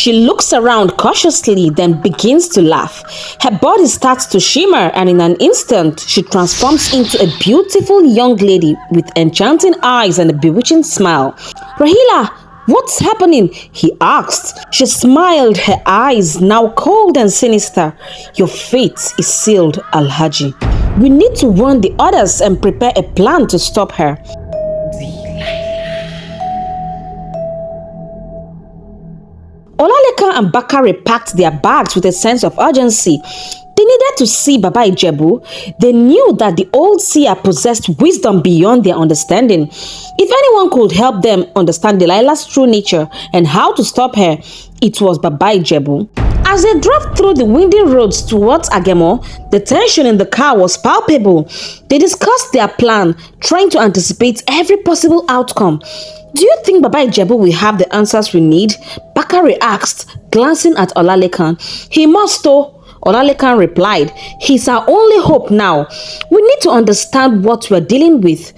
She looks around cautiously, then begins to laugh. Her body starts to shimmer, and in an instant, she transforms into a beautiful young lady with enchanting eyes and a bewitching smile. "Rahila, what's happening?" he asked. She smiled, her eyes now cold and sinister. "Your fate is sealed, Alhaji. We need to warn the others and prepare a plan to stop her." Olalekan and Bakare packed their bags with a sense of urgency. They needed to see Baba Ijebu. They knew that the old seer possessed wisdom beyond their understanding. If anyone could help them understand Delilah's true nature and how to stop her, it was Baba Ijebu. As they drove through the windy roads towards Agemo, the tension in the car was palpable. They discussed their plan, trying to anticipate every possible outcome. "Do you think Baba Ijebu will have the answers we need?" Bakare asked, glancing at Olalekan. "He must, though," Olalekan replied. "He's our only hope now. We need to understand what we're dealing with."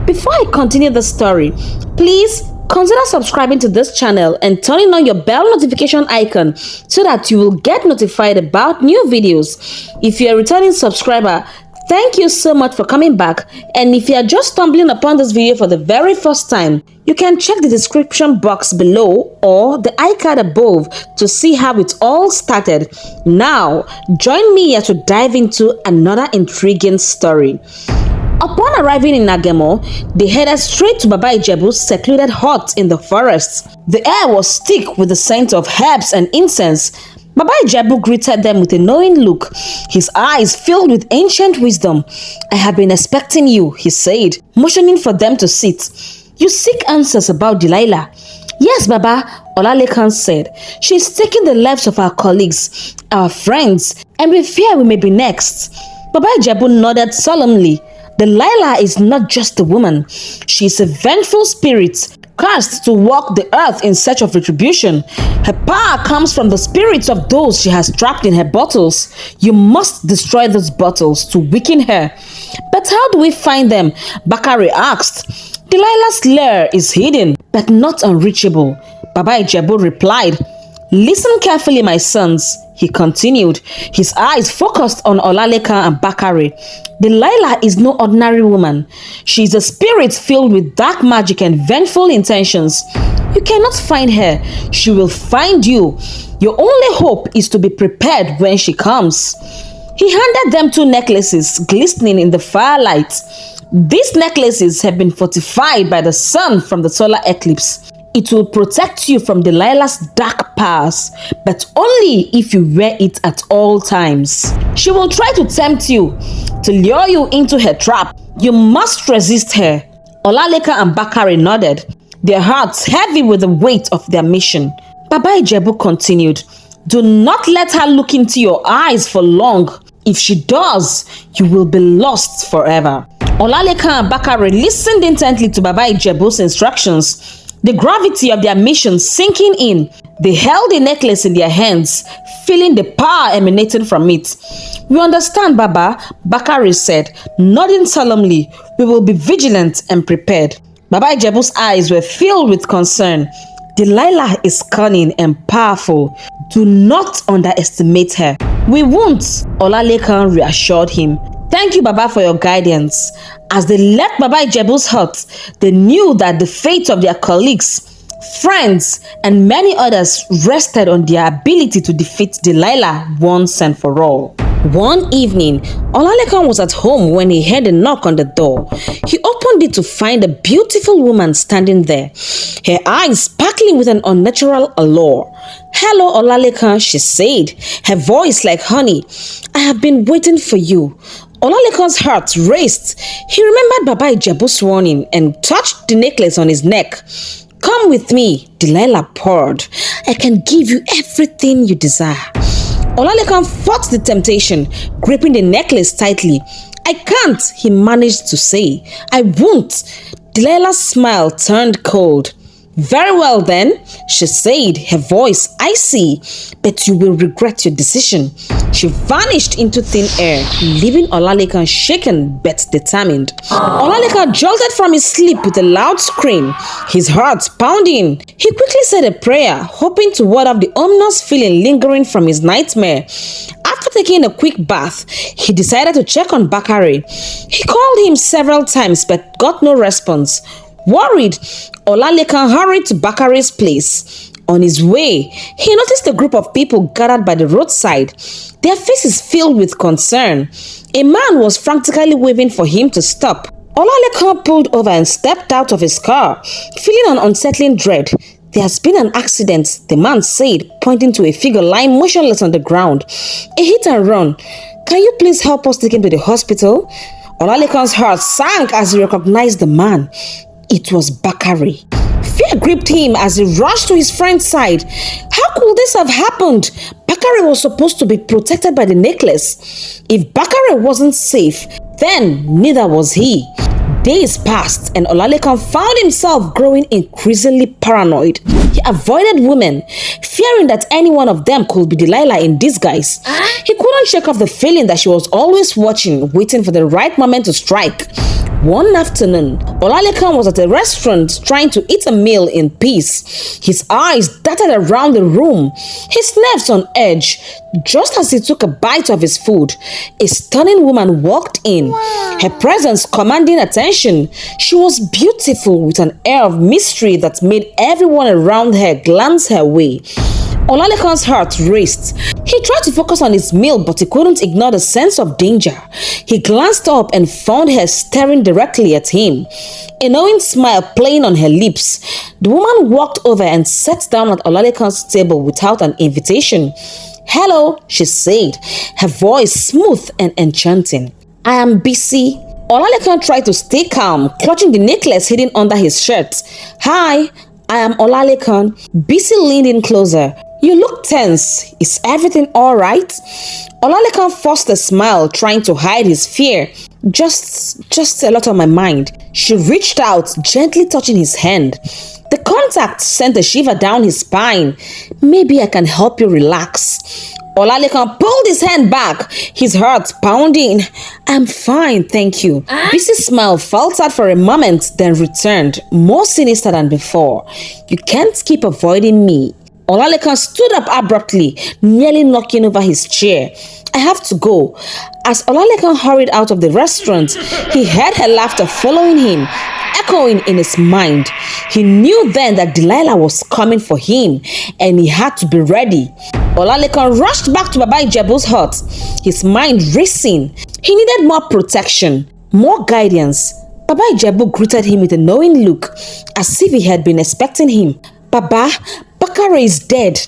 Before I continue the story, please consider subscribing to this channel and turning on your bell notification icon so that you will get notified about new videos. If you're a returning subscriber, thank you so much for coming back, and if you are just stumbling upon this video for the very first time, you can check the description box below or the iCard above to see how it all started. Now, join me here to dive into another intriguing story. Upon arriving in Agemo, they headed straight to Baba Ijebu's secluded hut in the forest. The air was thick with the scent of herbs and incense. Baba Ijebu greeted them with a knowing look, his eyes filled with ancient wisdom. "I have been expecting you," he said, motioning for them to sit. "You seek answers about Delilah?" "Yes, Baba," Olalekan said. "She's taking the lives of our colleagues, our friends, and we fear we may be next." Baba Ijebu nodded solemnly. "Delilah is not just a woman. She's a vengeful spirit, cursed to walk the earth in search of retribution. Her power comes from the spirits of those she has trapped in her bottles. You must destroy those bottles to weaken her." "But how do we find them?" Bakare asked. "Delilah's lair is hidden, but not unreachable," Baba Ijebu replied. "Listen carefully, my sons," he continued, his eyes focused on Olalekan and Bakare. "Delilah is no ordinary woman. She is a spirit filled with dark magic and vengeful intentions. You cannot find her. She will find you. Your only hope is to be prepared when she comes." He handed them 2 necklaces glistening in the firelight. These necklaces have been fortified by the sun from the solar eclipse. It will protect you from Delilah's dark powers, but only if you wear it at all times. She will try to tempt you, to lure you into her trap. You must resist her. Olalekan and Bakare nodded, their hearts heavy with the weight of their mission. Baba Ijebu continued, "Do not let her look into your eyes for long. If she does, you will be lost forever." Olalekan and Bakare listened intently to Baba Ijebu's instructions, the gravity of their mission sinking in. They held the necklace in their hands, feeling the power emanating from it. "We understand, Baba," Bakare said, nodding solemnly. "We will be vigilant and prepared." Baba Ijebu's eyes were filled with concern. "Delilah is cunning and powerful. Do not underestimate her." "We won't," Olalekan reassured him. "Thank you, Baba, for your guidance." As they left Baba Ijebu's hut, they knew that the fate of their colleagues, friends, and many others rested on their ability to defeat Delilah once and for all. One evening, Olalekan was at home when he heard a knock on the door. He opened it to find a beautiful woman standing there, her eyes sparkling with an unnatural allure. "Hello, Olalekan," she said, her voice like honey. "I have been waiting for you." Olalekan's heart raced. He remembered Baba Ijebu's warning and touched the necklace on his neck. "Come with me," Delilah purred. "I can give you everything you desire." Olalekan fought the temptation, gripping the necklace tightly. "I can't," he managed to say. "I won't." Delilah's smile turned cold. Very well then, she said, her voice icy, but you will regret your decision. She vanished into thin air, leaving Olalekan shaken but determined. Olalekan jolted from his sleep with a loud scream, his heart pounding. He quickly said a prayer, hoping to ward off the ominous feeling lingering from his nightmare. After taking a quick bath, he decided to check on Bakare. He called him several times but got no response. Worried, Olalekan hurried to Bakare's place. On his way, he noticed a group of people gathered by the roadside, their faces filled with concern. A man was frantically waving for him to stop. Olalekan pulled over and stepped out of his car, feeling an unsettling dread. There has been an accident, the man said, pointing to a figure lying motionless on the ground. A hit and run. Can you please help us take him to the hospital? Olalekan's heart sank as he recognized the man. It was Bakare. Fear gripped him as he rushed to his friend's side. How could this have happened? Bakare was supposed to be protected by the necklace. If Bakare wasn't safe, then neither was he. Days passed and Olalekan found himself growing increasingly paranoid. He avoided women, fearing that any one of them could be Delilah in disguise. He couldn't shake off the feeling that she was always watching, waiting for the right moment to strike. One afternoon, Olalekan was at a restaurant trying to eat a meal in peace. His eyes darted around the room, his nerves on edge. Just as he took a bite of his food, a stunning woman walked in, her presence commanding attention. She was beautiful with an air of mystery that made everyone around her glance her way. Olalekan's heart raced. He tried to focus on his meal, but he couldn't ignore the sense of danger. He glanced up and found her staring directly at him, a knowing smile playing on her lips. The woman walked over and sat down at Olalekan's table without an invitation. "Hello," she said, her voice smooth and enchanting. "I am busy." Olalekan tried to stay calm, clutching the necklace hidden under his shirt. "Hi, I am Olalekan." Busy leaned in closer. "You look tense. Is everything all right?" Olalekan forced a smile, trying to hide his fear. Just a lot on my mind." She reached out, gently touching his hand. The contact sent a shiver down his spine. "Maybe I can help you relax." Olalekan pulled his hand back, his heart pounding. "I'm fine, thank you." Busy's smile faltered for a moment, then returned, more sinister than before. "You can't keep avoiding me." Olalekan stood up abruptly, nearly knocking over his chair. "I have to go." As Olalekan hurried out of the restaurant, he heard her laughter following him, echoing in his mind. He knew then that Delilah was coming for him, and he had to be ready. Olalekan rushed back to Baba Ijebu's hut, his mind racing. He needed more protection, more guidance. Baba Ijebu greeted him with a knowing look, as if he had been expecting him. "Baba, Bakare is dead."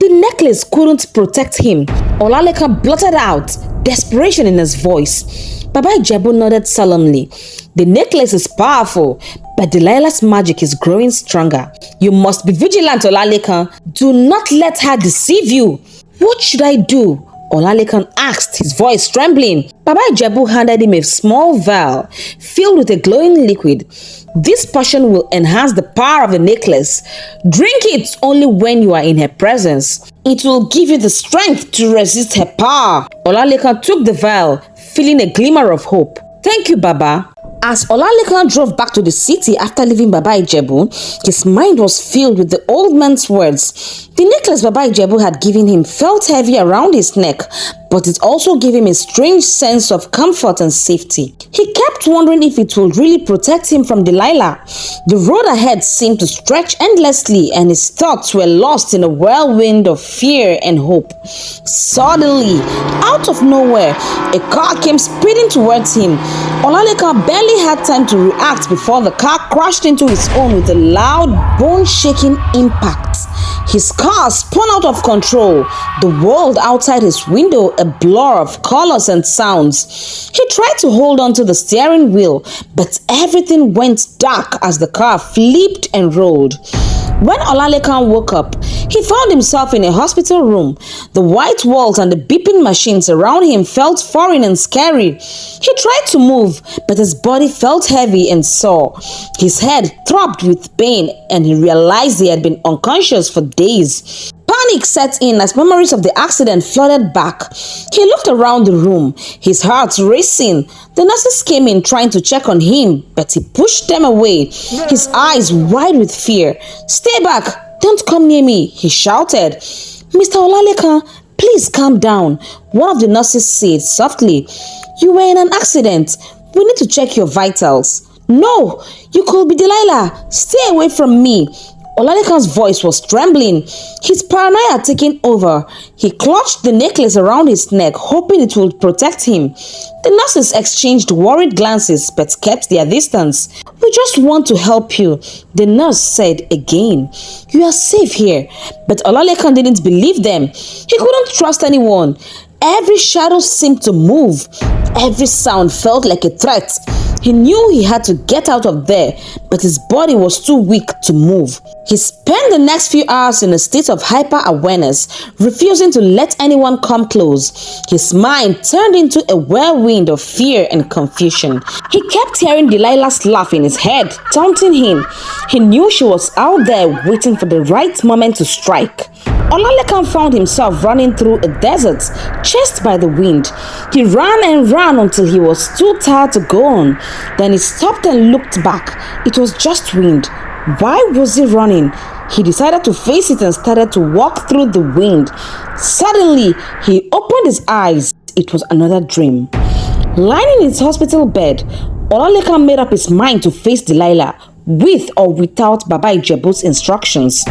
The necklace couldn't protect him. Olalekan blurted out, desperation in his voice. Baba Ijebu nodded solemnly. "The necklace is powerful, but Delilah's magic is growing stronger. You must be vigilant, Olalekan. Do not let her deceive you." "What should I do?" Olalekan asked, his voice trembling. Baba Ijebu handed him a small vial filled with a glowing liquid. "This potion will enhance the power of the necklace. Drink it only when you are in her presence. It will give you the strength to resist her power." Olalekan took the vial, feeling a glimmer of hope. "Thank you, Baba." As Olalekan drove back to the city after leaving Baba Ijebu, his mind was filled with the old man's words. The necklace Baba Ijebu had given him felt heavy around his neck, but it also gave him a strange sense of comfort and safety. He kept wondering if it would really protect him from Delilah. The road ahead seemed to stretch endlessly, and his thoughts were lost in a whirlwind of fear and hope. Suddenly, out of nowhere, a car came speeding towards him. Olalekan barely had time to react before the car crashed into his own with a loud, bone-shaking impact. His car spun out of control, the world outside his window a blur of colors and sounds. He tried to hold on to the steering wheel, but everything went dark as the car flipped and rolled. When Olalekan woke up, he found himself in a hospital room. The white walls and the beeping machines around him felt foreign and scary. He tried to move, but his body felt heavy and sore. His head throbbed with pain, and he realized he had been unconscious for days. Panic set in as memories of the accident flooded back. He looked around the room, his heart racing. The nurses came in trying to check on him, but he pushed them away, his eyes wide with fear. "Stay back! Don't come near me!" he shouted. "Mr. Olalekan, please calm down," one of the nurses said softly. "You were in an accident. We need to check your vitals." "No, you could be Delilah. Stay away from me." Olalekan's voice was trembling, his paranoia taking over. He clutched the necklace around his neck, hoping it would protect him. The nurses exchanged worried glances but kept their distance. "We just want to help you," the nurse said again. "You are safe here." But Olalekan didn't believe them. He couldn't trust anyone. Every shadow seemed to move. Every sound felt like a threat. He knew he had to get out of there, but his body was too weak to move. He spent the next few hours in a state of hyper-awareness, refusing to let anyone come close. His mind turned into a whirlwind of fear and confusion. He kept hearing Delilah's laugh in his head, taunting him. He knew she was out there waiting for the right moment to strike. Olalekan found himself running through a desert, chased by the wind. He ran and ran until he was too tired to go on. Then he stopped and looked back. It was just wind. Why was he running? He decided to face it and started to walk through the wind. Suddenly, he opened his eyes. It was another dream. Lying in his hospital bed, Olalekan made up his mind to face Delilah, with or without Baba Ijebu's instructions.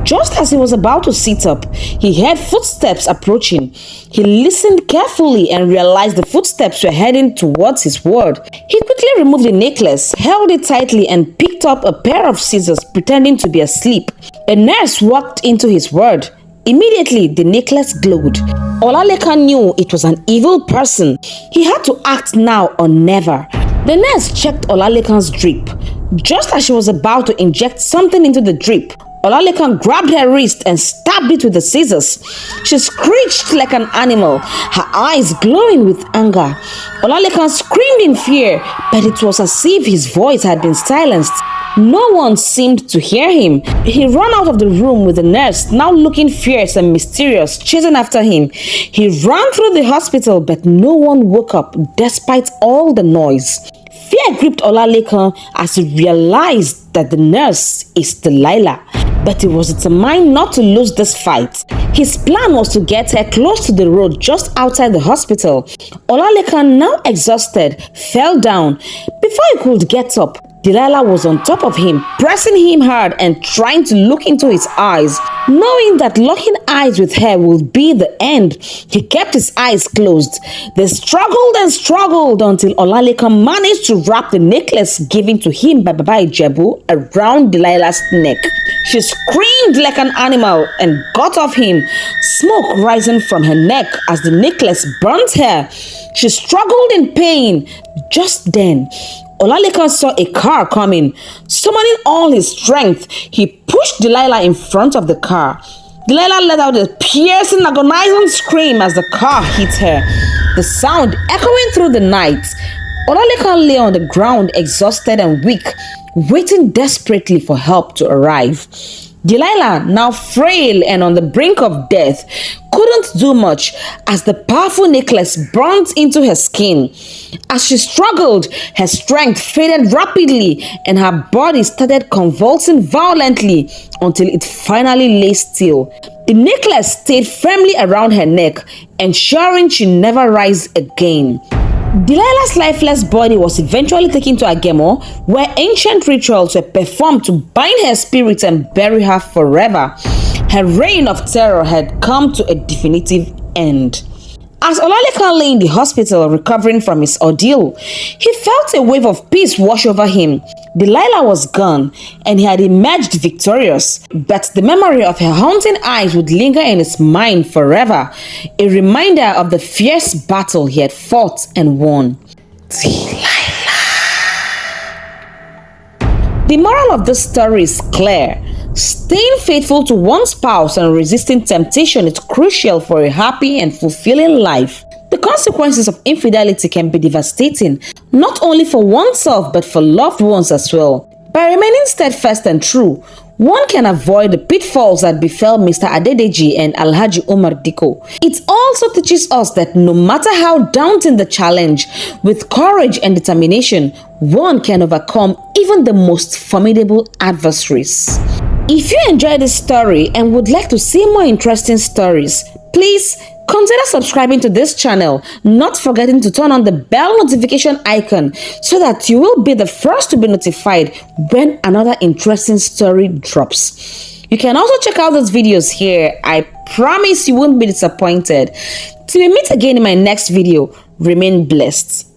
Just as he was about to sit up, he heard footsteps approaching. He listened carefully and realized the footsteps were heading towards his ward. He quickly removed the necklace, held it tightly, and picked up a pair of scissors, pretending to be asleep. A nurse walked into his ward. Immediately, the necklace glowed. Olalekan knew it was an evil person. He had to act now or never. The nurse checked Olalekan's drip. Just as she was about to inject something into the drip, Olalekan grabbed her wrist and stabbed it with the scissors. She screeched like an animal, her eyes glowing with anger. Olalekan screamed in fear, but it was as if his voice had been silenced. No one seemed to hear him. He ran out of the room with the nurse, now looking fierce and mysterious, chasing after him. He ran through the hospital, but no one woke up despite all the noise. Fear gripped Olalekan as he realized that the nurse is Delilah. But he was determined not to lose this fight. His plan was to get her close to the road just outside the hospital. Olalekan, now exhausted, fell down. Before he could get up, Delilah was on top of him, pressing him hard and trying to look into his eyes. Knowing that locking eyes with her would be the end, he kept his eyes closed. They struggled and struggled until Olalekan managed to wrap the necklace given to him by Baba Ijebu around Delilah's neck. She screamed like an animal and got off him, smoke rising from her neck as the necklace burnt her. She struggled in pain. Just then, Olalekan saw a car coming. Summoning all his strength, he pushed Delilah in front of the car. Delilah let out a piercing, agonizing scream as the car hit her, the sound echoing through the night. Olalekan lay on the ground, exhausted and weak, waiting desperately for help to arrive. Delilah, now frail and on the brink of death, couldn't do much as the powerful necklace burnt into her skin. As she struggled, her strength faded rapidly and her body started convulsing violently until it finally lay still. The necklace stayed firmly around her neck, ensuring she never rise again. Delilah's lifeless body was eventually taken to Agemo, where ancient rituals were performed to bind her spirit and bury her forever. Her reign of terror had come to a definitive end. As Olalekan lay in the hospital recovering from his ordeal, he felt a wave of peace wash over him. Delilah was gone, and he had emerged victorious, but the memory of her haunting eyes would linger in his mind forever, a reminder of the fierce battle he had fought and won. Delilah. The moral of this story is clear. Staying faithful to one's spouse and resisting temptation is crucial for a happy and fulfilling life. The consequences of infidelity can be devastating, not only for oneself but for loved ones as well. By remaining steadfast and true, one can avoid the pitfalls that befell Mr. Adedeji and Alhaji Umar Diko. It also teaches us that no matter how daunting the challenge, with courage and determination, one can overcome even the most formidable adversaries. If you enjoyed this story and would like to see more interesting stories, please consider subscribing to this channel, not forgetting to turn on the bell notification icon so that you will be the first to be notified when another interesting story drops. You can also check out those videos here. I promise you won't be disappointed. Till we meet again in my next video, remain blessed.